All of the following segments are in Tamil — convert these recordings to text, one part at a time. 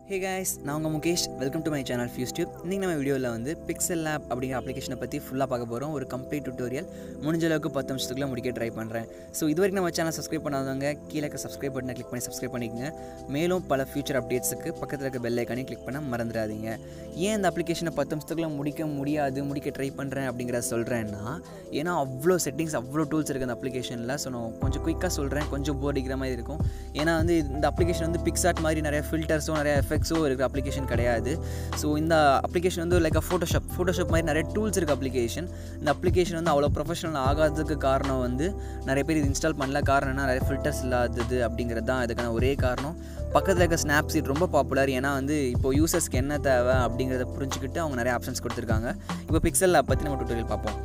Hey guys, நான் உங்கள் Mukesh. Welcome to my channel Fusetube. இன்றைக்கி நம்ம வீடியோவில் வந்து பிக்சல் லேப் அப்படிங்கிற அப்ளிகேஷனை பற்றி ஃபுல்லாக பார்க்க போகிறோம். ஒரு கம்ப்ளீட் டியூட்டோரியல் முடிஞ்ச அளவுக்கு 10 நிமிஷத்துக்குள்ள முடிக்க ட்ரை பண்ணுறேன். ஸோ இது வரைக்கும் நம்ம சேனல் சப்ஸ்கிரைப் பண்ணாதவங்க கீழே சப்ஸ்கிரைப் பட்டனை கிளிக் பண்ணி சப்ஸ்கிரைப் பண்ணிக்கோங்க. மேலும் பல ஃபியூச்சர் அப்டேட்ஸுக்கு பக்கத்தில் இருக்க பெல் ஐக்கானே கிளிக் பண்ண மறந்துடாதீங்க. ஏன் இந்த அப்ளிகேஷனை 10 நிமிஷத்துக்குள்ள முடிக்க ட்ரை பண்ணுறேன் அப்படிங்கிறத சொல்கிறேன்னா, ஏன்னா அவ்வளோ செட்டிங்ஸ் அவ்வளோ டூல்ஸ் இருக்குது அந்த அப்ளிகேஷனில். ஸோ நான் கொஞ்சம் குயிக்காக சொல்கிறேன், கொஞ்சம் போர் அடிக்கிற மாதிரி இருக்கும். ஏன்னா வந்து இந்த அப்ளிகேஷன் வந்து பிக்சார்ட் மாதிரி நிறைய ஃபில்டர்ஸும் நிறைய எஃபெக்ட்ஸும் இருக்கிற அப்ளிகேஷன் கிடையாது. ஸோ இந்த அப்ளிகேஷன் வந்து லைக் ஃபோட்டோஷாப் மாதிரி நிறைய டூல்ஸ் இருக்குது அப்ளிகேஷன். இந்த அப்ளிகேஷன் வந்து அவ்வளோ ப்ரொஃபஷனல் ஆகாததுக்கு காரணம் வந்து நிறைய பேர் இது இன்ஸ்டால் பண்ணல. காரணம் என்ன, நிறைய ஃபில்டர்ஸ் இல்லாதது அப்படிங்கிறது தான் இதுக்கான ஒரே காரணம். பக்கத்தில் இருக்க ஸ்னாப்சீட் ரொம்ப பாப்புலர். ஏன்னா வந்து இப்போ யூசர்ஸ்க்கு என்ன தேவை அப்படிங்கிறத புரிஞ்சுக்கிட்டு அவங்க நிறைய ஆப்ஷன்ஸ் கொடுத்துருக்காங்க. இப்போ பிக்சல் லேப் பற்றி நம்ம டியூட்டோரியல் பார்ப்போம்.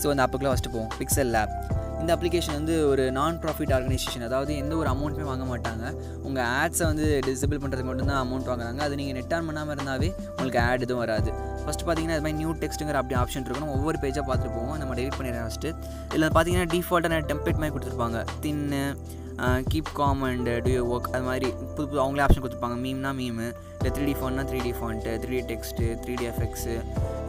ஸோ அந்த ஆப்புக்குள்ளே ஃபஸ்ட்டு போவோம். பிக்சல் லேப் இந்த அப்ளிகேஷன் வந்து ஒரு நான் ப்ராஃபிட் ஆர்கனைசேஷன். அதாவது எந்த ஒரு அமௌண்ட்டுமே வாங்க மாட்டாங்க. உங்கள் ஆட்ஸை வந்து டிசேபிள் பண்ணுறதுக்கு மட்டும்தான் அமௌண்ட் வாங்குறாங்க. அது நீங்கள் நெட் ஆன் பண்ணாமல் இருந்தாவே உங்களுக்கு ஆட் எதுவும் வராது. ஃபஸ்ட்டு பார்த்தீங்கன்னா இது மாதிரி நியூ டெக்ஸ்ட்டுங்கிற அப்படி ஆப்ஷன் இருக்கணும். ஒவ்வொரு பேஜாக பார்த்துட்டு போவோம். நம்ம டெலிட் பண்ணிடுறேன் ஃபஸ்ட்டு. இதில் பார்த்தீங்கன்னா டிஃபால்ட்டான டெம்ப்ளேட் மாதிரி கொடுத்துருப்பாங்க. தின்னு keep calm and do you work அது மாதிரி புது அவங்களே ஆப்ஷன் கொடுத்துருப்பாங்க. மீம்னா மீமு, இல்லை 3D ஃபாண்ட்னா 3D font, 3D text, 3D effects,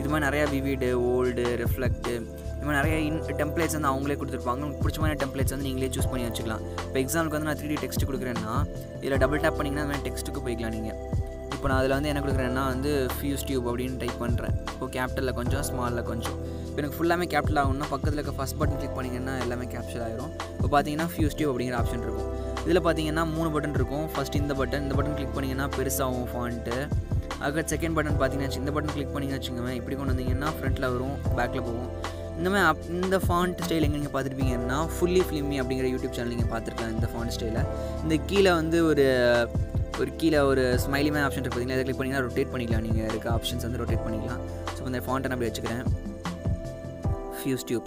இது மாதிரி நிறையா விவிடு, ஓல்டு, ரிஃப்ளெக்ட்டு, இது மாதிரி நிறைய டெம்ப்ளேட்ஸ் வந்து அவங்களே கொடுத்துருப்பாங்க. உங்களுக்கு பிடிச்ச மாதிரி டெம்ப்ளேட்ஸ் வந்து நீங்களே சூஸ் பண்ணி வச்சுக்கலாம். இப்போ எக்ஸாம்பிளுக்கு வந்து நான் 3D டெக்ஸ்ட் கொடுக்குறேன்னா இதில் டபுள் டேப் பண்ணிங்கன்னா அது மாதிரி டெக்ஸ்ட்டுக்கு போய்க்கலாம் நீங்கள். இப்போ நான் அதில் வந்து என்ன கொடுக்குறேன்னா வந்து ஃபியூஸ்டியூப் அப்படின்னு டைப் பண்ணுறேன். இப்போ கேபிட்டலில் கொஞ்சம், ஸ்மாலில் கொஞ்சம். இப்போ எனக்கு ஃபுல்லாமே கேபிட்டல் ஆகணும்னா பக்கத்தில் இருக்க ஃபஸ்ட் பட்டன் கிளிக் பண்ணிங்கன்னா எல்லாமே கேப்சர் ஆகிரும். இப்போ பார்த்தீங்கன்னா ஃபியூஸ்டியூப் அப்படிங்கிற ஆப்ஷன் இருக்கும். இதில் பார்த்தீங்கன்னா 3 பட்டன் இருக்கும். ஃபஸ்ட் இந்த பட்டன் கிளிக் பண்ணிங்கன்னா பெருசாகும் ஃபாண்ட்டு. அதுக்கு செகண்ட் பட்டன் பார்த்தீங்கன்னா இந்த பட்டன் கிளிக் பண்ணிங்கன்னா வச்சுக்கோங்க, இப்படி கொண்டு வந்தீங்கன்னா ஃப்ரண்ட்டில் வரும், பேக்கில் போகும். இந்த மாதிரி இந்த ஃபாண்ட் ஸ்டைல் எங்கே நீங்கள் பார்த்துருப்பீங்கன்னா ஃபுல்லி ஃபிலிமி அப்படிங்கிற யூடியூப் சேனல் நீங்கள் பார்த்துருக்கலாம். இந்த ஃபாண்ட் ஸ்டைலை இந்த கீழே வந்து ஒரு ஸ்மைலி மேன் ஆப்ஷன் இருக்குது பார்த்தீங்கன்னா, இதை கிளிக் பண்ணிங்கன்னா ரொட்டேட் பண்ணிக்கலாம். நீங்கள் இருக்க ஆப்ஷன்ஸ் வந்து ரொட்டேட் பண்ணிக்கலாம். ஸோ இந்த ஃபாண்ட்டை நான் அப்படி வச்சுக்கிறேன், ஃபியூஸ்டியூப்.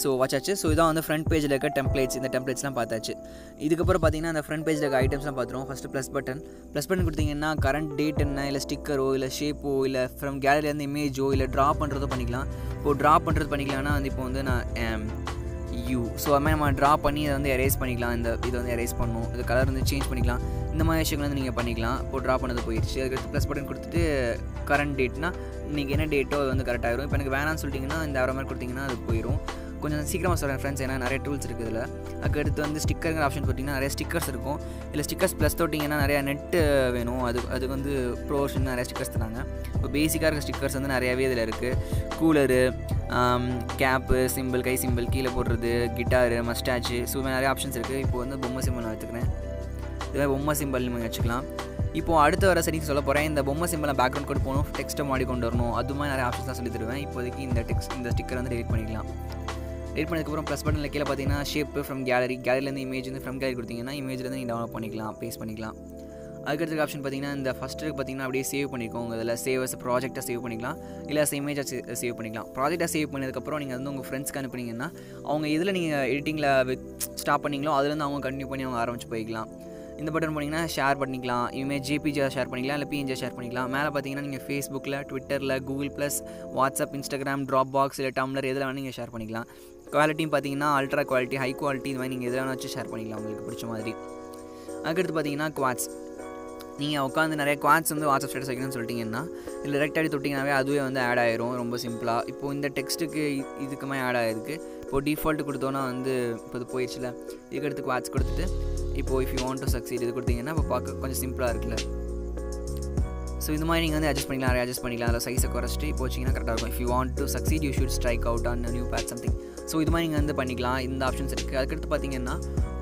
ஸோ வச்சாச்சு. ஸோ இதான் வந்து ஃப்ரண்ட் பேஜில் இருக்க டெம்ப்ளேட்ஸ். இந்த டெம்ப்ளேட்ஸ்லாம் பார்த்தாச்சு. இதுக்கப்புறம் பார்த்தீங்கன்னா அந்த ஃப்ரண்ட் பேஜில் இருக்க ஐட்டம்ஸ்லாம் பார்த்துருவோம். ஃபஸ்ட்டு ப்ளஸ் பட்டன் கொடுத்தீங்கன்னா கரண்ட் டேட் என்ன, இல்லை ஸ்டிக்கரோ, இல்லை ஷேப்போ, இல்லை ஃப்ரம் கேலரிலேருந்து இமேஜோ, இல்லை ட்ரா பண்ணுறதோ பண்ணிக்கலாம். இப்போது ட்ரா பண்ணுறது பண்ணிக்கலாம்னா வந்து இப்போ வந்து நான் ஸோ அது மாதிரி நம்ம ட்ரா பண்ணி அதை வந்து எரேஸ் பண்ணிக்கலாம். இதை வந்து எரேஸ் பண்ணணும், இது கலர் வந்து சேஞ்ச் பண்ணிக்கலாம். இந்த மாதிரி விஷயங்கள் வந்து நீங்கள் பண்ணிக்கலாம். இப்போ ட்ரா பண்ணது போயிடுச்சு. அதுக்கடுத்து ப்ளஸ் பட்டன் கொடுத்துட்டு கரண்ட் டேட்னா இன்றைக்கி என்ன டேட்டோ அது வந்து கரெக்ட் ஆகிரும். இப்போ எனக்கு வேணான்னு சொல்லிட்டிங்கன்னா இந்த வேறு மாதிரி கொடுத்திங்கன்னா அது போயிடும். கொஞ்சம் சீக்கிரமாக சொல்கிறேன் ஃப்ரெண்ட்ஸ், ஏன்னா நிறைய டூல்ஸ் இருக்குது இதில். அதுக்கடுத்து வந்து ஸ்டிக்கருங்கிற ஆப்ஷன் போட்டிங்கன்னா நிறைய ஸ்டிக்கர்ஸ் இருக்கும். இல்லை ஸ்டிக்கர்ஸ் ப்ளஸ் தொட்டிங்கன்னா நிறையா நெட்டு வேணும். அதுக்கு வந்து ப்ரோஷன் நிறைய ஸ்டிக்கர்ஸ் தராங்க. இப்போ பேசிக்காக இருக்க ஸ்டிக்கர்ஸ் வந்து நிறையாவே இதில் இருக்குது. கூலரு, கேப்பு, சிம்பிள், கை சிம்பிள், கீழே போடுறது, கிட்டாரு, மஸ்டாச்சு, ஸோ நிறைய ஆப்ஷன்ஸ் இருக்குது. இப்போ வந்து பொம்மை சிம்பிள் நான் வச்சுக்கிறேன். இதுவே பொம்மை சிம்பிள் நீங்கள் வச்சுக்கலாம். இப்போது அடுத்த வர செட்டிங்ஸ் சொல்ல போகிறேன். இந்த பொம்மை சிம்பிளை பேக்ரவுண்ட் கொண்டு போகணும், டெக்ஸ்ட்டை மாடி கொண்டு வரணும், அது மாதிரி நிறைய ஆப்ஷன்ஸ் தான் சொல்லி தருவேன். இப்போதைக்கு இந்த ஸ்டிக்கர் வந்து டெலிட் பண்ணிக்கலாம். டெலிட் பண்ணதுக்கப்புறம் ப்ளஸ் பட்டனில் கீழே பார்த்தீங்கன்னா ஷேப்பு ஃப்ரம் கேலரிலேருந்து இமேஜ் வந்து ஃப்ரம் கேலரி கொடுத்தீங்கன்னா இமேஜ்லேருந்து நீங்கள் டவுன்லோட் பண்ணிக்கலாம், பேஸ்ட் பண்ணிக்கலாம். அதுக்கடுத்த ஆப்ஷன் பார்த்தீங்கன்னா இந்த ஃபஸ்ட்டு பார்த்தீங்கன்னா அப்படியே சேவ் பண்ணிக்கோங்க. இதில் சேவ் ப்ராஜெக்டாக சேவ் பண்ணிக்கலாம், இல்லை இமேஜாக சேவ் பண்ணிக்கலாம். ப்ராஜெக்டாக சேவ் பண்ணதுக்கப்புறம் நீங்கள் வந்து உங்கள் ஃப்ரெண்ட்ஸ்க்கு அனுப்புனீங்கன்னா அவங்க இதில் நீங்கள் எடிட்டிங்கில் ஸ்டாப் பண்ணிங்களோ அதுலேருந்து அவங்க கண்டினியூ பண்ணி அவங்க ஆரம்பிச்சு போய்க்கலாம். இந்த பட்டன் போனீங்கன்னா ஷேர் பண்ணிக்கலாம், இமேஜ் ஜேபிஜியாக ஷேர் பண்ணிக்கலாம், இல்லை பிஎன்ஜியாக ஷேர் பண்ணிக்கலாம். மேலே பார்த்தீங்கன்னா நீங்கள் ஃபேஸ்புக்கில், ட்விட்டரில், Google plus, WhatsApp, Instagram, drop box, இல்லை டம்ளர் எதில் வேணும் நீங்கள் ஷேர் பண்ணிக்கலாம். குவாலிட்டியும் பார்த்தீங்கன்னா அல்ட்ரா குவாலிட்டி, ஹை குவாலிட்டி, இது மாதிரி நீங்கள் எதில் வேணும் வச்சு ஷேர் பண்ணிக்கலாம் உங்களுக்கு பிடிச்ச மாதிரி. அதுக்கடுத்து பார்த்தீங்கன்னா குவாட்ஸ். நீங்கள் உட்காந்து நிறைய குவாட்ஸ் வந்து வாட்ஸ்அப் ஸ்டேட்டஸ் வைக்கணும்னு சொல்லிட்டிங்கன்னா இல்லை டேரெக்ட் ஆடி தொட்டிங்கனாவே அதுவே வந்து ஆட் ஆயிரும் ரொம்ப சிம்பிளாக. இப்போது இந்த டெக்ஸ்ட்டுக்கு இதுக்குமே ஆட் ஆகிருக்கு. இப்போது டிஃபால்ட்டு கொடுத்தோன்னா வந்து இப்போ இது போயிடுச்சுல. இதுக்கடுத்து குவாட்ஸ் கொடுத்துட்டு இப்போது if you want to succeed இது கொடுத்தீங்கன்னா இப்போ பார்க்க கொஞ்சம் சிம்பிளாக இருக்குல்ல. ஸோ இது மாதிரி நீங்கள் வந்து அட்ஜஸ்ட் பண்ணிக்கலாம். அதில் சைஸை குறைச்சிட்டு இப்போ வச்சிங்கன்னா கரெக்டாக இருக்கும். If you want to succeed you should strike out on new path something. So இது மாதிரி நீங்கள் வந்து பண்ணிக்கலாம். இந்த ஆப்ஷன்ஸ் இருக்குது. அதுக்கடுத்து பார்த்தீங்கன்னா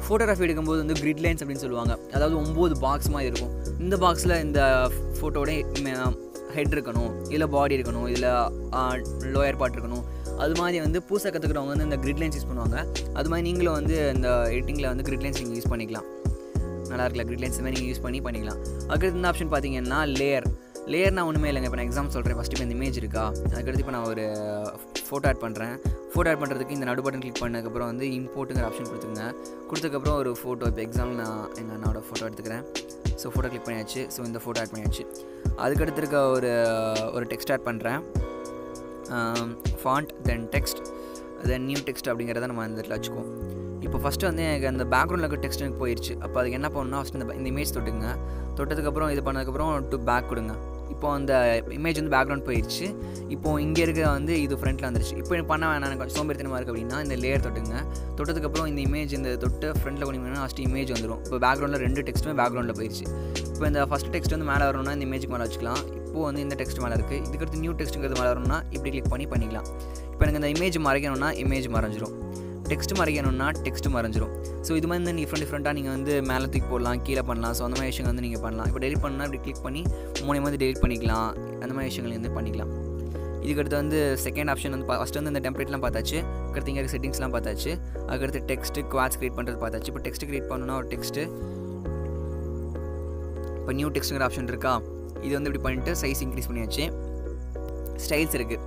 ஃபோட்டோகிராஃபி எடுக்கும்போது வந்து கிரிட் லைன்ஸ் அப்படின்னு சொல்லுவாங்க. அதாவது 9 பாக்ஸ் மாதிரி இருக்கும். இந்த பாக்ஸில் இந்த ஃபோட்டோட ஹெட் இருக்கணும், இதில் பாடி இருக்கணும், இதில் லோயர் பார்ட் இருக்கணும். அது மாதிரி வந்து புதுசாக கற்றுக்கிறவங்க வந்து இந்த கிரிட் லைன்ஸ் யூஸ் பண்ணுவாங்க. அது மாதிரி நீங்களும் வந்து இந்த எடிட்டிங்கில் வந்து கிரிட் லைன்ஸ் நீங்கள் யூஸ் பண்ணிக்கலாம். நல்லா இருக்குல்ல, கிரிட் லைன்ஸ் மாதிரி நீங்கள் யூஸ் பண்ணிக்கலாம். அதுக்கடுத்து இந்த ஆப்ஷன் பார்த்தீங்கன்னா லேயர்னா ஒன்றுமே இல்லைங்க. இப்போ நான் எக்ஸாம்பிள் சொல்கிறேன். ஃபஸ்ட்டு இப்போ இந்த இமேஜ் இருக்கா, அதுக்கடுத்து இப்போ நான் ஒரு ஃபோட்டோ ஆட் பண்ணுறதுக்கு இந்த நடு பட்டன் கிளிக் பண்ணதுக்கப்புறம் வந்து இம்போர்ட்டுங்கிற ஆப்ஷன் கொடுத்ததுக்கப்புறம் ஒரு ஃபோட்டோ, இப்போ எக்ஸாம்பிள் நான் எங்கள் அண்ணாவோட ஃபோட்டோ எடுத்துக்கிறேன். ஸோ ஃபோட்டோ கிளிக் பண்ணியாச்சு. ஸோ இந்த ஃபோட்டோ ஆட் பண்ணியாச்சு. அதுக்கடுத்து இருக்க ஒரு டெக்ஸ்ட் ஆட் பண்ணுறேன். ஃபாண்ட், தென் டெக்ஸ்ட், தென் நியூ டெக்ஸ்ட் அப்படிங்கிறத நம்ம அந்த இடத்துல வச்சுக்குவோம். இப்போ ஃபஸ்ட்டு வந்து எனக்கு அந்த பேக்ரவுண்டில் இருக்க டெக்ஸ்ட் எனக்கு போயிடுச்சு. அப்போ அதுக்கு என்ன பண்ணணும்னா ஃபஸ்ட்டு இந்த இமேஜ் தொட்டுங்க. தொட்டதுக்கப்புறம் இது பண்ணதுக்கப்புறம் டு பேக் கொடுங்க. இப்போ அந்த இமேஜ் வந்து பேக்ரவுண்ட் போயிடுச்சு. இப்போது இங்கே இருக்க வந்து இது ஃப்ரண்ட்டில் வந்துருச்சு. இப்போ பண்ண வேணாம், எனக்கு கொஞ்சம் சோம்பேறித்தனமாக இருக்குது அப்படின்னா இந்த லேயர் தொட்டுங்க. தொட்டதுக்கப்புறம் இந்த இமேஜ் இந்த தொட்டு ஃப்ரண்ட்டில் கொண்டு ஃபஸ்ட்டு இமேஜ் வந்துடும். இப்போ பேக்ரவுண்டில் 2 டெக்ஸ்ட்டுமே பேக்ரவுண்டில் போயிடுச்சு. இப்போ இந்த ஃபஸ்ட் டெக்ஸ்ட் வந்து மேலே வரணும்னா இந்த இமேஜுக்கு மேலே வச்சுக்கலாம். இப்போது வந்து இந்த டெக்ஸ்ட் மேலே இருக்குது. இதுக்கடுத்து நியூ டெக்ஸ்ட்டுங்கிறது மேலே வரணும்னா இப்படி கிளிக் பண்ணிக்கலாம். இப்போ எனக்கு இந்த இமேஜ் மறைக்கணும்னா இமேஜ் மறைஞ்சிரும், டெக்ஸ்ட் மறைக்கணும்னா டெக்ஸ்ட் மறைஞ்சிரும். ஸோ இது மாதிரி வந்து டிஃப்ரெண்ட்டாக நீங்கள் வந்து மேலே தூக்கி போடலாம், கீழே பண்ணலாம். ஸோ அந்த மாதிரி விஷயங்கள் வந்து நீங்கள் பண்ணலாம். இப்போ டெலிட் பண்ணால் இப்படி கிளிக் பண்ணி மூலியமாக வந்து டெலிட் பண்ணிக்கலாம். அந்த மாதிரி விஷயங்கள் வந்து பண்ணிக்கலாம். இதுக்கடுத்து வந்து செகண்ட் ஆப்ஷன் வந்து ஃபஸ்ட்டு வந்து இந்த டெம்ப்ளேட்லாம் பார்த்தாச்சு. அடுத்து இங்கே செட்டிங்ஸ்லாம் பார்த்தாச்சு. அதுக்கடுத்து டெக்ஸ்ட்டு குவாட்ஸ் க்ரியேட் பண்ணுறது பார்த்தாச்சு. இப்போ டெக்ஸ்ட் க்ரியேட் பண்ணணும்னா ஒரு டெக்ஸ்ட்டு, இப்போ நியூ டெக்ஸ்ட்டுங்கிற ஆப்ஷன் இருக்கா, இது வந்து இப்படி பண்ணிவிட்டு சைஸ் இன்க்ரீஸ் பண்ணியாச்சு. ஸ்டைல்ஸ் இருக்குது.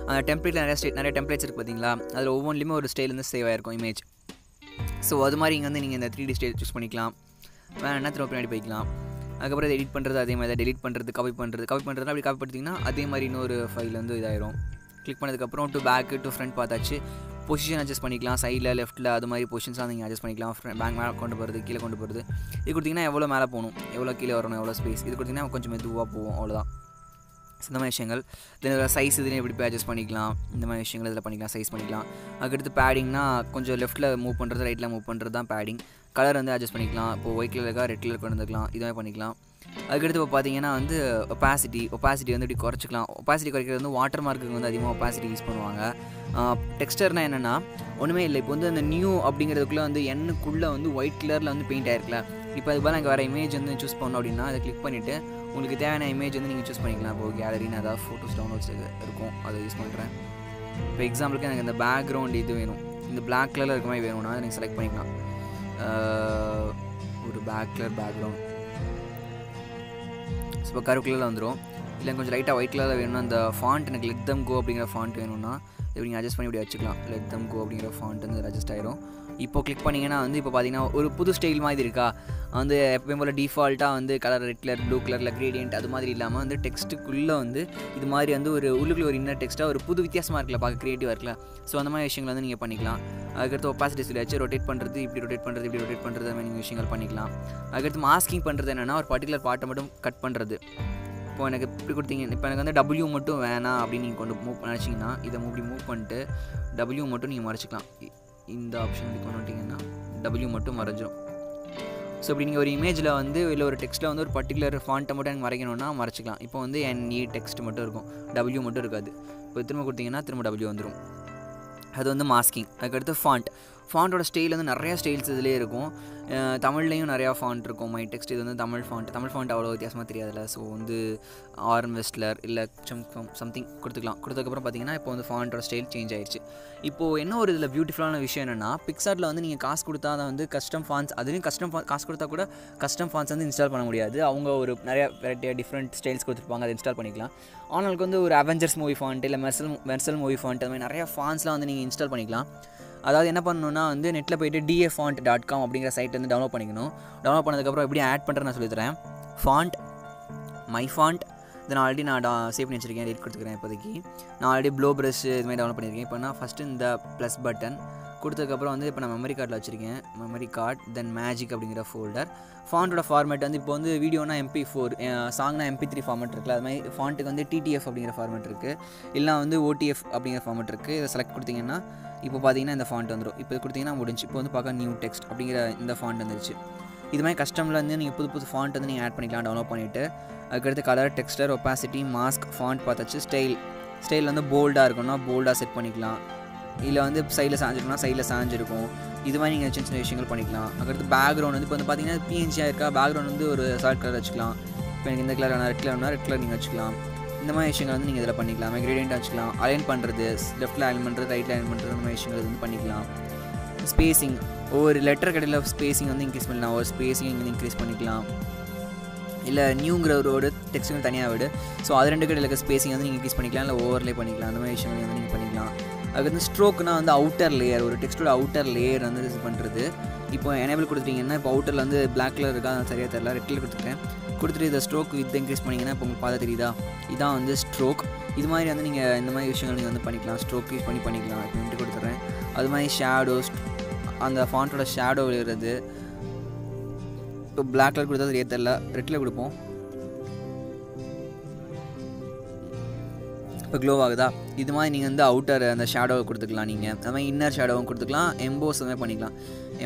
அந்த டெம்ப்ளேட்டில் நிறைய டெம்ப்ளேட்ஸ் இருக்குது பார்த்தீங்களா, அதில் ஒவ்வொன்றிலுமே ஒரு ஸ்டைல் வந்து சேவ் ஆகிருக்கும் இமேஜ். ஸோ அது மாதிரி இங்கே வந்து நீங்கள் இந்த 3D ஸ்டைல் சூஸ் பண்ணிக்கலாம். வேணா திரும்ப பின்னாடி போய்க்கலாம். அதுக்கப்புறம் இதை எடிட் பண்ணுறது அதே மாதிரி தான். டெலிட் பண்ணுறது, காப்பி பண்ணுறதுனா அப்படி காப்பி பண்ணிங்கன்னா அதே மாதிரி இன்னொரு ஃபைல் வந்து இதாயிரும். கிளிக் பண்ணதுக்கப்புறம் டு பேக்கு டு ஃப்ரண்ட் பார்த்தாச்சு. பொசிஷன் அட்ஜஸ்ட் பண்ணிக்கலாம். சைடில் லெஃப்ட்டில் அது மாதிரி பொசிஷன்ஸ்லாம் நீங்கள் அட்ஜஸ்ட் பண்ணிக்கலாம். பேங்க் மேலே கொண்டு போகிறது, கீழே கொண்டு போகிறது. இது கொடுத்திங்கன்னா எவ்வளோ மேலே போகணும், எவ்வளோ கீழே வரணும், எவ்வளோ ஸ்பேஸ், இது கொடுத்திங்கன்னா கொஞ்சம் மெதுவாக போகும், அவ்வளோதான். இந்த மாதிரி விஷயங்கள். இதில் சைஸ் இதுலேயும் எப்படி போய் அட்ஜஸ்ட் பண்ணிக்கலாம், இந்த மாதிரி விஷயங்கள் இதில் பண்ணிக்கலாம், சைஸ் பண்ணிக்கலாம். அதுக்கடுத்து பேடிங்னா கொஞ்சம் லெஃப்ட்டில் மூவ் பண்ணுறது, ரைட்டில் மூவ் பண்ணுறது தான் பேடிங். கலர் வந்து அட்ஜஸ்ட் பண்ணிக்கலாம். இப்போது ஒயிட் கலர் இருக்கா, ரெட் கலர் கொண்டு வந்துக்கலாம், இதுமாதிரி பண்ணிக்கலாம். அதுக்கடுத்து இப்போ பார்த்தீங்கன்னா வந்து ஒப்பாசிட்டி வந்து இப்படி குறைச்சிக்கலாம். ஒப்பாசிட்டி குறைக்கிறது வந்து வாட்டர் மார்க்குக்கு வந்து அதிகமாக ஒப்பாசிட்டி யூஸ் பண்ணுவாங்க. டெக்ஸ்டர்னால் என்னென்னா ஒன்றுமே இல்லை. இப்போ வந்து அந்த நியூ அப்படிங்கிறதுக்குள்ளே வந்து எண்ணுக்குள்ளே வந்து ஒயிட் கலரில் வந்து பெயிண்ட் ஆகிருக்கல. இப்போ அதுக்கு பதிலாக எனக்கு வேறு இமேஜ் வந்து சூஸ் பண்ணோம் அப்படின்னா அதை கிளிக் பண்ணிவிட்டு உங்களுக்கு தேவையான இமேஜ் வந்து நீங்கள் சூஸ் பண்ணிக்கலாம். இப்போ கேலரின்னு ஏதாவது ஃபோட்டோஸ் டவுன்லோட்ஸ் இருக்கும், அதை யூஸ் பண்ணுறேன். இப்போ எக்ஸாம்பிளுக்கு எனக்கு இந்த பேக்ரவுண்ட் இது வேணும், இந்த பிளாக் கலரில் இருக்க மாதிரி வேணும்னா நீங்கள் செலக்ட் பண்ணிக்கலாம். ஒரு பிளாக் கலர் பேக்ரவுண்ட், இப்போ கருப்பு கலரில் வந்துடும். இல்லை கொஞ்சம் லைட்டாக ஒயிட் கலரில் வேணும்னா அந்த ஃபாண்ட் எனக்கு லெட் தம் கோ அப்படிங்கிற ஃபாண்ட் வேணும்னா இப்படி நீங்கள் அட்ஜஸ்ட் பண்ணி இப்படி வச்சுக்கலாம். லெட் தம் கோ அப்படிங்கிற ஃபாண்ட் வந்து அட்ஜஸ்ட் ஆகிடும். இப்போ கிளிக் பண்ணிங்கன்னா வந்து இப்போ பார்த்தீங்கன்னா ஒரு புது ஸ்டைல் மாதிரி இருக்கா, வந்து எப்பயும் போல் டிஃபால்ட்டாக வந்து கலர் ரெட் கலர், ப்ளூ கலரில் கிரேடியன்ட் அது மாதிரி இல்லாமல் வந்து டெக்ஸ்ட்டுக்குள்ளே வந்து இது மாதிரி வந்து ஒரு உள்ளுக்குள்ளே ஒரு இன்னர் டெக்ஸ்ட்டாக ஒரு புது வித்தியாசமாக இருக்குல்ல, பார்க்க க்ரியேட்டிவாக இருக்குல்ல. ஸோ அந்த மாதிரி விஷயங்கள் வந்து நீங்கள் பண்ணிக்கலாம். அதுக்கடுத்து ஒப்பாசிட்டி சொல்லியாச்சு, ரொட்டேட் பண்ணுறது, இப்படி ரொட்டேட் பண்ணுறது, இப்படி ரொட்டேட் பண்ணுறது, அந்த மாதிரி நீங்கள் விஷயங்கள் பண்ணிக்கலாம். அதுக்கடுத்து மாஸ்கிங் பண்ணுறது என்னென்னா ஒரு பர்டிகுலர் பார்ட்டை மட்டும் கட் பண்ணுறது. இப்போ எனக்கு இப்படி கொடுத்தீங்க, இப்போ எனக்கு வந்து W மட்டும் வேணாம் அப்படின்னு நீங்கள் கொண்டு மூவ் நினச்சிங்கன்னா இதை இப்படி மூவ் பண்ணிட்டு W மட்டும் நீங்கள் மறைச்சிக்கலாம். இந்த ஆப்ஷன் கிளிக் பண்ணிட்டீங்கன்னா W மட்டும் மறைஞ்சிடும். ஸோ இப்படி நீங்கள் ஒரு இமேஜில் வந்து இல்லை ஒரு டெக்ஸ்ட்டில் வந்து ஒரு பர்டிகுலர் ஃபாண்ட்டை மட்டும் எனக்கு மறைக்கணும்னா மறைச்சிக்கலாம். இப்போ வந்து NE டெக்ஸ்ட் மட்டும் இருக்கும், W மட்டும் இருக்காது. இப்போ திரும்ப கொடுத்தீங்கன்னா திரும்ப W வந்துடும். அது வந்து மாஸ்கிங். அதுக்கடுத்து ஃபாண்ட்டோட ஸ்டைல் வந்து நிறையா ஸ்டைல்ஸ் இதிலே இருக்கும். தமிழ்லேயும் நிறையா ஃபாண்ட் இருக்கும். மை டெக்ஸ்ட் இது வந்து தமிழ் ஃபாண்ட் அவ்வளோ வித்தியாசமாக தெரியாதுல்ல. ஸோ வந்து ஆர்எம் வெஸ்ட்லர் இல்லை சம்திங் கொடுத்துக்கலாம். கொடுத்ததுக்கப்புறம் பார்த்தீங்கன்னா இப்போ வந்து ஃபாண்ட்டோட ஸ்டைல் சேஞ்ச் ஆயிடுச்சு. இப்போது என்ன ஒரு இதில் பியூட்டிஃபுல்லான விஷயம் என்னென்னா பிக்சார்ட்டில் வந்து நீங்கள் காசு கொடுத்தா தான் வந்து கஸ்டம் ஃபாண்ட்ஸ், அதுலேயும் காசு கொடுத்தா கூட கஸ்டம் ஃபாண்ட்ஸ் வந்து இன்ஸ்டால் பண்ண முடியாது. அவங்க ஒரு நிறையா வெரைட்டியாக டிஃப்ரெண்ட் ஸ்டைல்ஸ் கொடுத்துருப்பாங்க, அதை இன்ஸ்டால் பண்ணிக்கலாம். ஆனாலுக்கு வந்து ஒரு அவெஞ்சர்ஸ் மூவி ஃபாண்ட் இல்லை மெர்சல் மூவி ஃபாண்ட் அது மாதிரி நிறையா ஃபாண்ட்ஸ்லாம் வந்து நீங்கள் இன்ஸ்டால் பண்ணிக்கலாம். அதாவது என்ன பண்ணணுன்னா வந்து நெட்டில் போய்ட்டு dafont.com அப்படிங்கிற சைட் வந்து டவுன்லோட் பண்ணிக்கணும். டவுன்லோட் பண்ணதுக்கப்புறம் எப்படி ஆட் பண்ணுறேன்னு நான் சொல்லித்தரேன். ஃபாண்ட், மை ஃபாண்ட், இதை நான் ஆல்ரெடி சேவ் பண்ணி வச்சுருக்கேன், எடிட் கொடுத்துக்கிறேன். இப்போதைக்கு நான் ஆல்ரெடி ப்ளோ ப்ரஷ் இதுமாதிரி டவுன்லோட் பண்ணியிருக்கேன். இப்போ நான் ஃபஸ்ட்டு இந்த ப்ளஸ் பட்டன் கொடுத்ததுக்கப்புறம் வந்து இப்போ நான் மெமரி கார்டில் வச்சுருக்கேன். மெமரி கார்டு, தென் மேஜிக் அப்படிங்கிற ஃபோல்டர். ஃபாண்ட்டோட ஃபார்மேட் வந்து இப்போ வந்து வீடியோனா MP4, சாங்னா MP3 ஃபார்மேட் இருக்குல்ல, அது மாதிரி ஃபாண்ட்டுக்கு வந்து TTF அப்படிங்கிற ஃபார்மேட் இருக்குது, இல்லைனா வந்து OTF அப்படிங்கிற ஃபார்மேட் இருக்குது. இதை செலக்ட் கொடுத்தீங்கன்னா இப்போ பார்த்தீங்கன்னா இந்த ஃபாண்ட் வந்துடும். இப்போ கொடுத்தீங்கன்னா முடிஞ்சு. இப்போ வந்து பார்க்க நியூ டெக்ஸ்ட் அப்படிங்கிற இந்த ஃபாண்ட் வந்துருச்சு. இது மாதிரி கஸ்டமில் வந்து நீங்கள் புது ஃபாண்ட் வந்து நீங்கள் ஆட் பண்ணிக்கலாம் டவுன்லோட் பண்ணிவிட்டு. அதுக்கடுத்து colour, texture, opacity, mask, font பார்த்தாச்சு. ஸ்டைல் வந்து போல்டாக இருக்குன்னா போல்டாக செட் பண்ணிக்கலாம். இல்லை வந்து சைடில் சாஞ்சிருக்குன்னா சைடில் சாஞ்சிருக்கும். இது மாதிரி நீங்கள் சின்ன விஷயங்கள் பண்ணிக்கலாம். அதுக்கடுத்து பேக்ரவுண்ட் வந்து இப்போ வந்து பார்த்தீங்கன்னா PNG-ஆக இருக்கா, பேக்ரவுண்ட் வந்து ஒரு சால்ட் கலர் வச்சுக்கலாம். இப்போ எனக்கு இந்த கலர் வேணா, ரெட் கலர் நீங்கள் வச்சுக்கலாம். இந்த மாதிரி விஷயங்கள் வந்து நீங்கள் இதில் பண்ணிக்கலாம். கிரேடியன்ட் வச்சுக்கலாம். அலைன் பண்ணுறது, லெஃப்ட்டில் அலைன் பண்ணுறது, ரைட்டில் அலைன் பண்ணுறது, அந்த மாதிரி விஷயங்கள் வந்து பண்ணிக்கலாம். ஸ்பேசிங், ஒவ்வொரு லெட்டர் கடையில் ஸ்பேசிங் வந்து இன்க்ரீஸ் பண்ணலாம். ஒரு ஸ்பேசிங் இங்கே இன்க்ரீஸ் பண்ணிக்கலாம். இல்லை நியூங்கிற ஒரு டெக்ஸ்ட்டுங்க தனியாக விடு. ஸோ அது ரெண்டு கடையில் இருக்க ஸ்பேசிங் வந்து நீங்கள் இன்க்ரீஸ் பண்ணிக்கலாம், இல்லை ஓவர்லே பண்ணிக்கலாம். அந்த மாதிரி விஷயங்கள் வந்து நீங்கள் பண்ணிக்கலாம். அதுக்கு வந்து ஸ்ட்ரோக்னா வந்து அவுட்டர் லேயர், ஒரு டெக்ஸ்ட்டோட அவுட்டர் லேயர் வந்து இது பண்ணுறது. இப்போ எனேபிள் கொடுத்துட்டீங்கன்னா இப்போ அவுட்டரில் வந்து பிளாக் கலர் இருக்கா, அது சரியாக தெரியல, ரெட் கலர் கொடுத்துட்டு இதை ஸ்ட்ரோக் வித் இன்க்ரீஸ் பண்ணிங்கன்னா இப்போ உங்களுக்கு பார்த்து தெரியுதா, இதான் வந்து ஸ்ட்ரோக். இது மாதிரி வந்து நீங்கள் இந்த மாதிரி விஷயங்கள் நீங்கள் வந்து பண்ணிக்கலாம். ஸ்ட்ரோக் யூஸ் பண்ணிக்கலாம். இப்போ இன்ட்டு கொடுத்துட்றேன். அது மாதிரி ஷேடோஸ், அந்த ஃபாண்ட்டோட ஷேடோ விழுகிறது, இப்போ பிளாக் கலர் கொடுத்தா அது தெரியல, ரெட்டில் கொடுப்போம். இப்போ க்ளோ ஆகுதா? இது மாதிரி நீங்கள் வந்து அவுட்டர் அந்த ஷேடோவை கொடுத்துக்கலாம். நீங்கள் அது மாதிரி இன்னர் ஷேடோவும் கொடுத்துக்கலாம். எம்போஸ் அந்த மாதிரி பண்ணிக்கலாம்.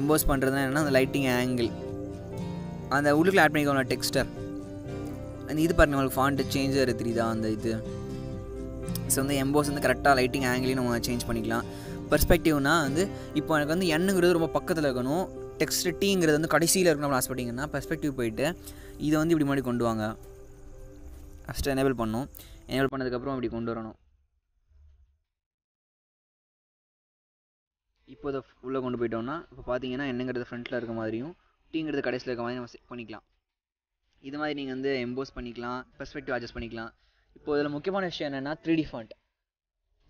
எம்போஸ் பண்ணுறதுனா என்னென்னா அந்த லைட்டிங் ஆங்கிள் அந்த உள்ளுக்குள்ள ஆட் பண்ணிக்கோங்க டெக்ஸ்டர். அந்த இது பாருங்கள் உங்களுக்கு ஃபாண்ட்டு சேஞ்சர் தெரியுதா அந்த இது. ஸோ வந்து எம்போஸ் வந்து கரெக்டாக லைட்டிங் ஆங்கிளையும் நம்ம சேஞ்ச் பண்ணிக்கலாம். பெர்ஸ்பெக்டிவ்னா வந்து இப்போ எனக்கு வந்து எண்ணுங்கிறது ரொம்ப பக்கத்தில் இருக்கணும், டெக்ஸ்ட் டீங்கிறது வந்து கடைசியில் இருக்கணும் ஆசைப்பட்டீங்கன்னா பெர்ஸ்பெக்டிவ் போயிட்டு இதை வந்து இப்படி மாதிரி கொண்டு வாங்க. ஃபஸ்ட்டு எனேபிள் பண்ணணும். எனேபிள் பண்ணதுக்கப்புறம் இப்படி கொண்டு வரணும். இப்போ இதை உள்ளே கொண்டு போயிட்டோம்னா இப்போ பார்த்தீங்கன்னா என்னங்கிறது ஃப்ரண்ட்டில் இருக்க மாதிரியும் டீங்கிறது கடைசியில் இருக்க மாதிரி நம்ம செட் பண்ணிக்கலாம். இது மாதிரி நீங்கள் வந்து எம்போஸ் பண்ணிக்கலாம், பெர்ஸ்பெக்டிவ் அட்ஜஸ்ட் பண்ணிக்கலாம். இப்போ இதில் முக்கியமான விஷயம் என்னென்னா 3D ஃபாண்ட்.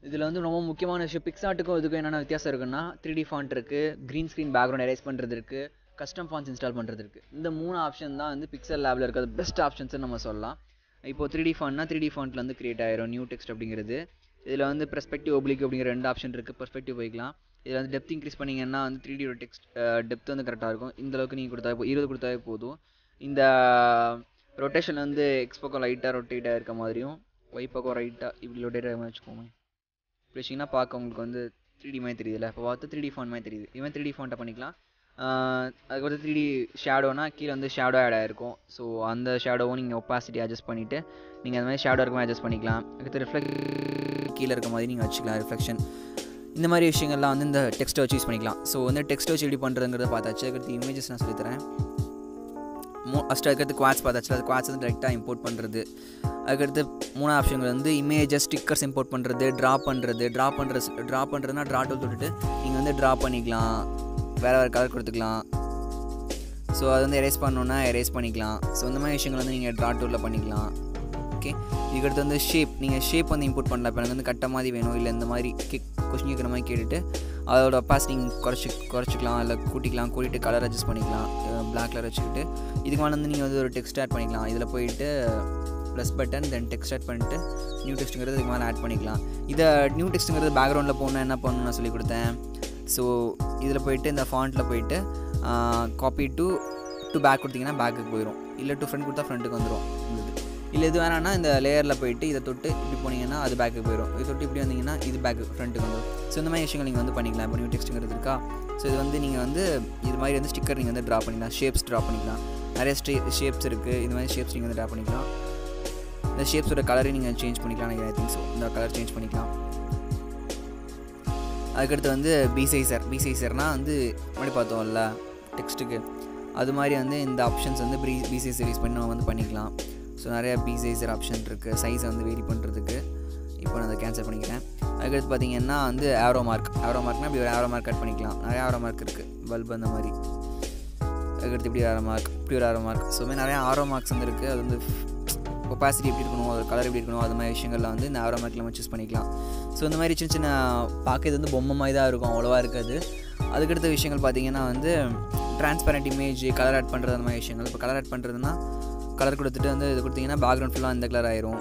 இதில் வந்து ரொம்ப முக்கியமான விஷயம் பிக்சார்ட்டுக்கும் இதுக்கும் என்னென்ன வித்தியாசம் இருக்குன்னா 3D ஃபாண்ட் இருக்குது, க்ரீன் ஸ்க்ரீன் பேக்ரவுண்ட் எரேஸ் பண்ணுறது இருக்குது, கஸ்டம் ஃபாண்ட்ஸ் இன்ஸ்டால் பண்ணுறது இருக்குது. இந்த 3 ஆப்ஷன் தான் வந்து பிக்சல் லேபில் இருக்கிறது பெஸ்ட் ஆப்ஷன்ஸ்னு நம்ம சொல்லலாம். இப்போது 3D ஃபாண்ட்னா 3D ஃபாண்ட்டில் வந்து கிரியேட் ஆயிரும் நியூ டெக்ஸ்ட் அப்படிங்கிறது. இதில் வந்து பெர்ஸ்பெக்டிவ் ஒப்ளிக் அப்படிங்கிற 2 ஆப்ஷன் இருக்குது. பெர்ஸ்பெக்டிவ் போய்க்கலாம். இதில் வந்து டெப்த் இன்க்ரீஸ் பண்ணிங்கன்னா வந்து 3D டெக்ஸ்ட் டெப்த் வந்து கரெக்டாக இருக்கும். இந்தளவுக்கு நீங்கள் கொடுத்தாவே 20 கொடுத்தாவே போதும். இந்த ரொட்டேஷன் வந்து எக்ஸ் பக்கம் லைட்டாக ரொட்டேட் ஆகிருக்க மாதிரியும் ஒய் பக்கம் ரைட்டாக இப்படி ரொட்டேட் ஆகிற மாதிரி வச்சுக்கோங்க. இப்படி வச்சிங்கன்னா பார்க்க உங்களுக்கு வந்து 3D மாதிரி தெரியுதுல்ல. இப்போ பார்த்து 3D ஃபாண்ட் மாதிரி தெரியுது. இவன் 3D ஃபாண்ட்டை பண்ணிக்கலாம். அதுக்கப்புறம் 3D ஷேடோனா கீழே வந்து ஷேடோ ஆட் ஆகிருக்கும். ஸோ அந்த ஷேடோவும் நீங்கள் ஒப்பாசிட்டி அட்ஜஸ்ட் பண்ணிவிட்டு நீங்கள் அந்த மாதிரி ஷேடோ இருக்க மாதிரி அட்ஜஸ்ட் பண்ணிக்கலாம். அடுத்து ரிஃப்ளெக்ட் கீழே இருக்க மாதிரி நீங்கள் வச்சுக்கலாம் ரிஃப்ளெக்ஷன். இந்த மாதிரி விஷயங்கள்லாம் வந்து இந்த டெக்ஸ்ட்டை வச்சு யூஸ் பண்ணிக்கலாம். ஸோ வந்து டெக்ஸ்ட்டை வச்சு எப்படி பண்ணுறதுங்கிறத பார்த்தாச்சு. அடுத்து இமேஜஸ் நான் சொல்லித்தரேன். ஃபஸ்ட்டு அதுக்கடுத்து குவாட்ஸ் பார்த்தாச்சு. அது குவாட்ஸ் வந்து டேரெக்டாக இம்போர்ட் பண்ணுறது. அதுக்கடுத்து 3 ஆப்ஷன்கள் வந்து இமேஜஸ் ஸ்டிக்கர்ஸ் இம்போர்ட் பண்ணுறது, ட்ரா பண்ணுறதுனா ட்ரா டூல் தொட்டுட்டு நீங்கள் வந்து ட்ரா பண்ணிக்கலாம், வேறு கலர் கொடுத்துக்கலாம். ஸோ அது வந்து எரேஸ் பண்ணணுன்னா எரேஸ் பண்ணிக்கலாம். ஸோ இந்த மாதிரி விஷயங்கள் வந்து நீங்கள் ட்ரா டூலில் பண்ணிக்கலாம். ஓகே, இதுக்கடுத்து வந்து நீங்கள் ஷேப் வந்து இம்போர்ட் பண்ணலாம். இப்போ எனக்கு வந்து கட்ட மாதிரி வேணும், இல்லை இந்த மாதிரி கொஸ்டின் கேட்குற மாதிரி கேட்டுட்டு அதோட ஒப்பாசிட்டி குறைச்சிக்கலாம், இல்லை கூட்டிட்டு கலர் அட்ஜஸ்ட் பண்ணிக்கலாம். பிளாக் கலர் வச்சுக்கிட்டு இதுக்கு மேலே வந்து நீங்கள் வந்து ஒரு டெக்ஸ்ட் ஆட் பண்ணிக்கலாம். இதில் போயிட்டு ப்ளஸ் பட்டன் தென் டெக்ஸ்ட் ஆட் பண்ணிட்டு நியூ டெக்ஸ்ட்டுங்கிறது இதுக்கு மேலே ஆட் பண்ணிக்கலாம். இதை நியூ டெக்ஸ்ட்டுங்கிறது பேக்ரவுண்டில் போகணுன்னா என்ன பண்ணணும்னு நான் சொல்லிக் கொடுத்தேன். ஸோ இதில் போயிட்டு இந்த ஃபாண்ட்டில் போயிட்டு காப்பி டு பேக் கொடுத்தீங்கன்னா பேக்குக்கு போயிடும், இல்லை டு ஃப்ரண்ட் கொடுத்தா ஃப்ரண்ட்டுக்கு வந்துடும். இல்லை இது வேணான்னா இந்த லேயரில் போயிட்டு இதை தொட்டு இப்படி போனீங்கன்னா அது பேக்குக்கு போயிடும், இது தொட்டு இப்படி வந்தீங்கன்னா இது பேக்கு ஃப்ரண்ட்டுக்கு வந்துடும். ஸோ இந்த மாதிரி விஷயங்கள் நீங்கள் வந்து பண்ணிக்கலாம். இப்போ நியூ டெக்ஸ்ட்டுங்கிறது இருக்கா. ஸோ இது வந்து நீங்கள் வந்து இது மாதிரி வந்து ஸ்டிக்கர் நீங்கள் வந்து ட்ரா பண்ணிக்கலாம், ஷேப்ஸ் ட்ரா பண்ணிக்கலாம். நிறைய ஷேப்ஸ் இருக்குது. இது மாதிரி ஷேப்ஸ் நீங்கள் வந்து ட்ரா பண்ணிக்கலாம். இந்த ஷேப்ஸோட கலரையும் நீங்கள் சேஞ்ச் பண்ணிக்கலாம். ஐ திங்க் ஸோ இந்த கலர் சேஞ்ச் பண்ணிக்கலாம். அதுக்கடுத்து வந்து பிசைசர்னால் வந்து முன்னாடி பார்த்தோம்ல டெக்ஸ்ட்டுக்கு, அது மாதிரி வந்து இந்த ஆப்ஷன்ஸ் வந்து பிசைசர் யூஸ் பண்ணி நம்ம வந்து பண்ணிக்கலாம். ஸோ நிறையா பிசைசர் ஆப்ஷன் இருக்குது சைஸை வந்து வேரி பண்ணுறதுக்கு. இப்போ நான் அதை கேன்சல் பண்ணிக்கிறேன். அதுக்கடுத்து பார்த்தீங்கன்னா வந்து ஆரோ மார்க்னால் இப்படி ஒரு ஆரோ மார்க் கட் பண்ணிக்கலாம். நிறையா ஆரோ மார்க் இருக்குது, பல்ப் அந்த மாதிரி. அதுக்கடுத்து இப்படி ஒரு ஆரோ மார்க் ஸோ மாதிரி நிறையா ஆரோ மார்க்ஸ் வந்து இருக்குது. அது வந்து ஒப்பாசிட்டி எப்படி இருக்கணும், அது கலர் எப்படி இருக்கணும், அது மாதிரி விஷயங்கள்லாம் வந்து இந்த ஆரோ மார்க்கில் நம்ம சூஸ் பண்ணிக்கலாம். ஸோ இந்த மாதிரி சின்ன பார்க்க வந்து பொம்மை மாதிரி தான் இருக்கும், அவ்வளோவா இருக்காது. அதுக்கடுத்த விஷயங்கள் பார்த்தீங்கன்னா வந்து ட்ரான்ஸ்பரண்ட் இமேஜ், கலர் ஆட் பண்ணுறது அந்த மாதிரி விஷயங்கள். இப்போ கலர் ஆட் பண்ணுறதுனா கலர் கொடுத்துட்டு வந்து இது கொடுத்தீங்கன்னா பேக்ரவுண்ட் ஃபுல்லாக இந்த கலர் ஆயிரும்.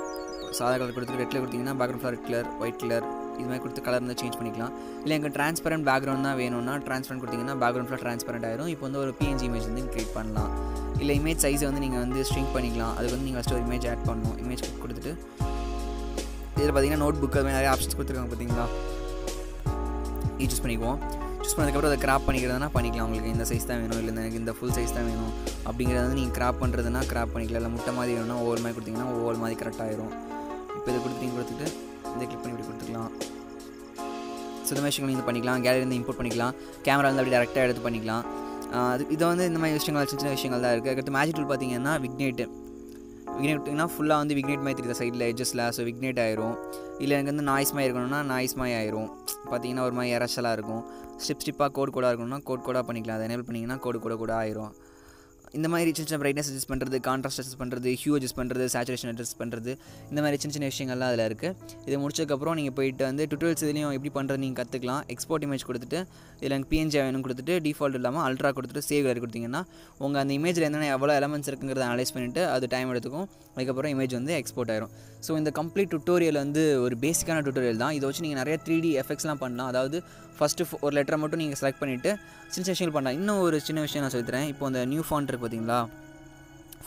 சாதா கலர் கொடுத்துட்டு ரெட்டில் கொடுத்தீங்கன்னா பேக்ரவுண்ட் ஃபுல்லாக ரெட் கலர், ஒயிட் கலர் இது மாதிரி கொடுத்து கலர் வந்து சேஞ்ச் பண்ணிக்கலாம். இல்லை எனக்கு ட்ரான்ஸ்பரண்ட் பேக்ரவுண்ட் தான் வேணும்னா ட்ரான்ஸ்பரண்ட் கொடுத்தீங்கன்னா பேக்ரவுண்ட் ஃபுல்லாக ட்ரான்ஸ்பரண்ட் ஆயிரும். இப்போ வந்து ஒரு பிஎன்ஜி இமேஜ் வந்து கிரியேட் பண்ணலாம். இல்லை இமேஜ் சைஸை வந்து நீங்கள் வந்து ஸ்ட்ரிங்க் பண்ணிக்கலாம். அதுக்கு வந்து நீங்கள் ஃபஸ்ட்டு ஒரு இமேஜ் ஆட் பண்ணணும். இமேஜ் கொடுத்துட்டு இதில் பார்த்தீங்கன்னா நோட் புக் அது மாதிரி நிறைய ஆப்ஷன்ஸ் கொடுத்துருக்காங்க பார்த்தீங்களா. இது சூஸ் பண்ணிக்குவோம். சூஸ் பண்ணதுக்கப்புறம் அதை கிராப் பண்ணிக்கிறதுனா பண்ணிக்கலாம். உங்களுக்கு இந்த சைஸ் தான் வேணும், இல்லை எனக்கு இந்த ஃபுல் சைஸ் தான் வேணும் அப்படிங்கிறத வந்து நீங்கள் கிராப் பண்ணுறதுனா கிராப் பண்ணிக்கலாம். இல்லை முட்டை மாதிரி வேணும்னா ஓவல் மாதிரி கொடுத்தீங்கன்னா ஓவல் மாதிரி கரெக்டாக ஆயிரும். இப்போ இதை கொடுத்துட்டு இதை கிளிக் பண்ணி இப்படி கொடுத்துக்கலாம். ஸோ இந்த மாதிரி விஷயங்கள் நீங்கள் பண்ணிக்கலாம். கேலரிலேருந்து இம்போர்ட் பண்ணிக்கலாம். கேமரா வந்து அப்படி டேரெக்டாக எடுத்து பண்ணிக்கலாம். இதை வந்து இந்த மாதிரி விஷயங்கள் சின்ன விஷயங்கள் தான் இருக்குது. அடுத்து மேஜிக் டூல் பார்த்தீங்கன்னா விக்னேட்னா ஃபுல்லாக வந்து விக்னேட் மாதிரி தெரியுது சைடில் எட்ஜஸில். ஸோ விக்னேட் ஆயிரும். இல்லை எனக்கு வந்து நாய்ஸ் மாதிரி இருக்கணும்னா நாய்ஸ் மாதிரி ஆயிரும். பார்த்தீங்கன்னா ஒரு மாதிரி எரச்சலாக இருக்கும். ஸ்டிப்பாக கோடாக இருக்கணும்னா கோடாக பண்ணிக்கலாம். அதை எனேபிள் பண்ணிங்கன்னா கூட ஆயிரும். இந்த மாதிரி சின்ன பிரைட்னஸ் அட்ஜஸ்ட் பண்ணுறது, கான்ட்ராஸ்ட் அட்ஜஸ்ட் பண்ணுறது, ஹியூ அட்ஜஸ்ட் பண்ணுறது, சேச்சுரேஷன் அட்ஜஸ்ட் பண்ணுறது, இந்த மாதிரி சின்ன விஷயங்கள்லாம் அதில் இருக்குது. இது முடிச்சதுக்கப்புறம் நீங்கள் போயிட்டு வந்து டுட்டோரியல்ஸ் இதுலேயும் எப்படி பண்ணுறது நீங்கள் கற்றுக்கலாம். எக்ஸ்போர்ட் இமேஜ் கொடுத்துட்டு இதில் எனக்கு பிஎன்ஜி வேணும் கொடுத்துட்டு டிஃபால்ட் இல்லாமல் அல்ட்ரா கொடுத்துட்டு சேவ் கலர் கொடுத்தீங்கன்னா உங்கள் அந்த இமேஜில் என்னென்ன எவ்வளோ எலமெண்ட்ஸ் இருக்குங்கிறத அனலைஸ் பண்ணிவிட்டு அது டைம் எடுத்துக்கும். அதுக்கப்புறம் இமேஜ் வந்து எக்ஸ்போர்ட் ஆயிரும். ஸோ இந்த கம்ப்ளீட் டுட்டோரியல் வந்து ஒரு பேசிக்கான டுட்டோரியல் தான். இதை வச்சு நீங்கள் நிறைய 3D எஃபெக்ட்ஸ்லாம் பண்ணலாம். அதாவது ஃபஸ்ட்டு ஒரு லெட்டரை மட்டும் நீங்கள் செலக்ட் பண்ணிவிட்டு சின்ன விஷயங்கள் பண்ணலாம். இன்னும் ஒரு சின்ன விஷயம் நான் சொல்லித்தரேன். இப்போ அந்த நியூ ஃபாண்ட் இருக்குது பார்த்தீங்களா,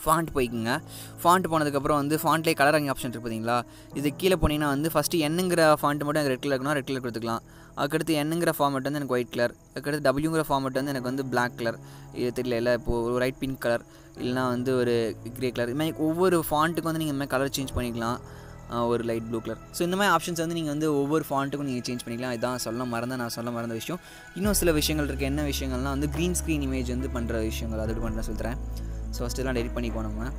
ஃபாண்ட் போய்க்குங்க. ஃபாண்ட் போனதுக்கப்புறம் வந்து ஃபாண்ட்லேயே கலரிங் ஆப்ஷன் இருக்குது பார்த்தீங்களா, இது கீழே போனீங்கன்னா வந்து ஃபஸ்ட்டு என்னங்கிற ஃபாண்ட் மட்டும் எனக்கு ரெட் கலர் இருக்குன்னா ரெட் கலர் கொடுத்துக்கலாம். அதுக்கடுத்து என்னங்கிற ஃபார்மெட் வந்து எனக்கு ஒயிட் கலர், அதுக்கடுத்து டபிள்யூங்கிற ஃபார்மெட் வந்து எனக்கு வந்து பிளாக் கலர், இது தெரியல இப்போது ஒரு ரைட் பிங்க் கலர், இல்லைனா வந்து ஒரு கிரே கலர், இது மாதிரி ஒவ்வொரு ஃபாண்ட்டுக்கு வந்து நீங்கள் இந்த மாதிரி கலர் சேஞ்ச் பண்ணிக்கலாம். ஒரு லைட் ப்ளூ கலர். ஸோ இந்த மாதிரி ஆப்ஷன்ஸ் வந்து நீங்கள் வந்து ஒவ்வொரு ஃபாண்ட்டுக்கும் நீங்கள் சேஞ்ச் பண்ணிக்கலாம். இதான் நான் சொல்ல மறந்த விஷயம். இன்னும் சில விஷயங்கள் இருக்குது. என்ன விஷயங்கள்லாம் வந்து க்ரீன் ஸ்க்ரீன் இமேஜ் வந்து பண்ணுற விஷயங்கள், அது பண்ணுறேன் சொல்கிறேன். ஸோ ஃபஸ்ட்டு எல்லாம் டெலிட் பண்ணிக்குவோம் நம்ம.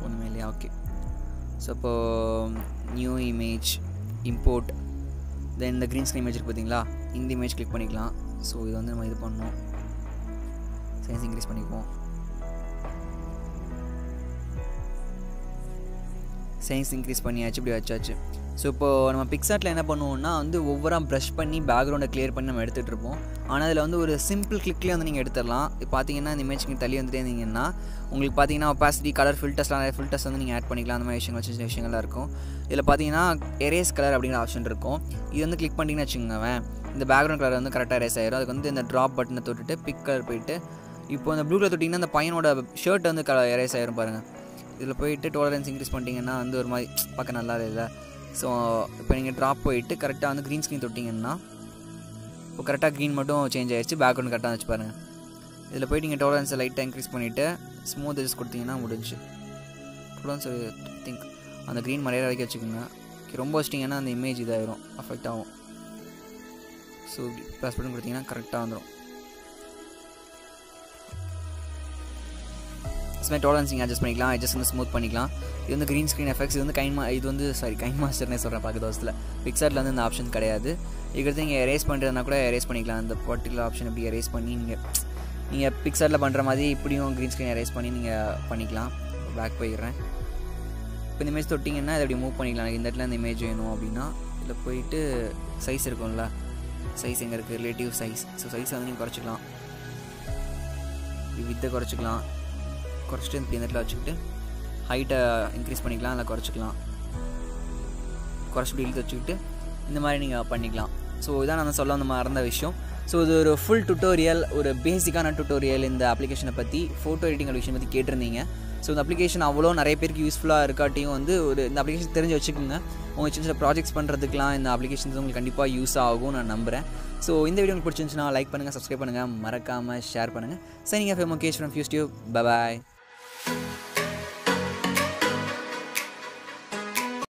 ஒன்றுமே இல்லையா? ஓகே. ஸோ இப்போது நியூ இமேஜ் இம்போர்ட், தென் இந்த க்ரீன் ஸ்க்ரீன் இமேஜ் இருக்குது பார்த்தீங்களா, இந்த இமேஜ் கிளிக் பண்ணிக்கலாம். ஸோ இது வந்து நம்ம இது பண்ணணும், சைஸ் இன்க்ரீஸ் பண்ணிக்குவோம். சைஸ் இன்க்ரீஸ் பண்ணியாச்சு, இப்படி வச்சாச்சு. ஸோ இப்போது நம்ம பிக்சார்ட்டில் என்ன பண்ணுவோம்னா வந்து ஒவ்வொரு ப்ரஷ் பண்ணி பேக்ரவுண்டை கிளியர் பண்ணி நம்ம எடுத்துகிட்டு இருப்போம். ஆனால் அதில் வந்து ஒரு சிம்பிள் கிளிக்லேயே வந்து நீங்கள் எடுத்துடலாம். இப்போ பார்த்தீங்கன்னா இந்த இமேஜ்க்கு தள்ளி வந்துட்டே இருந்தீங்கன்னா உங்களுக்கு பார்த்தீங்கன்னா ஒபாசிட்டி, கலர், ஃபில்டர்ஸ்லாம் நிறைய ஃபில்டர்ஸ் வந்து நீங்கள் ஆட் பண்ணிக்கலாம். அந்த மாதிரி விஷயங்கள் சின்ன விஷயங்கள்லாம் இருக்கும். இதில் பார்த்தீங்கன்னா எரேஸ் கலர் அப்படிங்கிற ஆப்ஷன் இருக்கும். இது வந்து கிளிக் பண்ணிங்கன்னு வச்சுக்கோங்க, இந்த பேக்ரவுண்ட் கலர் வந்து கரெக்டாக எரேஸ் ஆயிரும். அதுக்கு வந்து இந்த ட்ராப் பட்டனை தொட்டுட்டு பிக் கலர் போயிட்டு, இப்போ இந்த ப்ளூ கலர் தொட்டிங்கன்னா அந்த பையனோட ஷர்ட் வந்து எரேஸ் ஆயிரும் பாருங்கள். இதில் போயிட்டு டோலரன்ஸ் இன்க்ரீஸ் பண்ணிட்டீங்கன்னா வந்து ஒரு மாதிரி பார்க்க நல்லா இல்லை. ஸோ இப்போ நீங்கள் ட்ராப் போயிட்டு கரெக்டாக வந்து க்ரீன் ஸ்க்ரீன் தொட்டிங்கன்னா இப்போ கரெக்டாக க்ரீன் மட்டும் சேஞ்ச் ஆகிடுச்சு, பேக்ரவுண்ட் கரெக்டாக வச்சு பாருங்கள். இதில் போய்ட்டு நீங்கள் டோலரன்ஸை லைட்டாக இன்க்ரீஸ் பண்ணிவிட்டு ஸ்மூத் எஜஸ் கொடுத்தீங்கன்னா முடிஞ்சு. டோலரன்ஸ் திங்க் அந்த க்ரீன் மறைய வரைக்கும் வச்சுக்கோங்க. ரொம்ப வச்சிட்டிங்கன்னா அந்த இமேஜ் இதாகிடும், அஃபெக்ட் ஆகும். ஸோ ப்ளஸ் பண்ணி கொடுத்தீங்கன்னா கரெக்டாக வந்துடும். இதுமாதிரி டோலரன்ஸிங் அட்ஜஸ்ட் பண்ணிக்கலாம், அட்ஜஸ்ட் வந்து ஸ்மூத் பண்ணிக்கலாம். இது வந்து க்ரீன் ஸ்க்ரீன் எஃபெக்ட்ஸ். இது வந்து கைன் மாஸ்டர்னே சொல்கிறேன் பக்கத்தில். பிக்சார்ட்டில் வந்து இந்த ஆப்ஷன் கிடையாது. இதுக்கடுத்து நீங்கள் எரேஸ் பண்ணுறதுனா கூட எரேஸ் பண்ணிக்கலாம். அந்த பர்டிகுலர் ஆப்ஷன் எப்படி எரேஸ் பண்ணி நீங்கள் பிக்சார்ட்டில் பண்ணுற மாதிரி இப்படியும் க்ரீன் ஸ்க்ரீன் எரேஸ் பண்ணி நீங்கள் பண்ணிக்கலாம். பேக் போயிடுறேன். இப்போ இந்த இமேஜ் தொட்டிங்கன்னா இதை அப்படி மூவ் பண்ணிக்கலாம். இந்த இடத்துல இந்த இமேஜ் வேணும் அப்படின்னா இதில் போயிட்டு சைஸ் இருக்கும்ல, சைஸ் எங்கே இருக்குது, ரிலேட்டிவ் சைஸ். ஸோ சைஸை வந்து நீங்கள் குறைச்சிக்கலாம், வித்தை குறைச்சிக்கலாம். குறைச்சிட்டு இந்த இடத்துல வச்சுக்கிட்டு ஹைட்டை இன்க்ரீஸ் பண்ணிக்கலாம், இல்லை குறைச்சிக்கலாம். குறைச்சிட்டு இழுத்து வச்சுக்கிட்டு இந்த மாதிரி நீங்கள் பண்ணிக்கலாம். ஸோ இதான் நான் சொல்ல வந்து மறந்த விஷயம். ஸோ இது ஒரு ஃபுல் டுட்டோரியல், ஒரு பேசிக்கான டுட்டோரியல் இந்த அப்ளிகேஷனை பற்றி, ஃபோட்டோ எடிட்டிங் விஷயம் பற்றி கேட்டிருந்தீங்க. ஸோ இந்த அப்ளிகேஷன் அவ்வளோ நிறைய பேருக்கு யூஸ்ஃபுல்லாக இருக்காட்டியும் வந்து இந்த அப்ளிகேஷன் தெரிஞ்சு வச்சுக்கோங்க. உங்கள் சின்ன சின்ன ப்ராஜெக்ட்ஸ் பண்ணுறதுக்குலாம் இந்த அப்ளிகேஷன்ஸ் உங்களுக்கு கண்டிப்பாக யூஸ் ஆகும் நான் நம்புகிறேன். ஸோ இந்த வீடியோ உங்களுக்கு பிடிச்சிருந்துச்சுன்னா லைக் பண்ணுங்கள், சப்ஸ்கிரைப் பண்ணுங்கள், மறக்காமல் ஷேர் பண்ணுங்கள். Signing off Mukesh from fuse tube. Bye bye.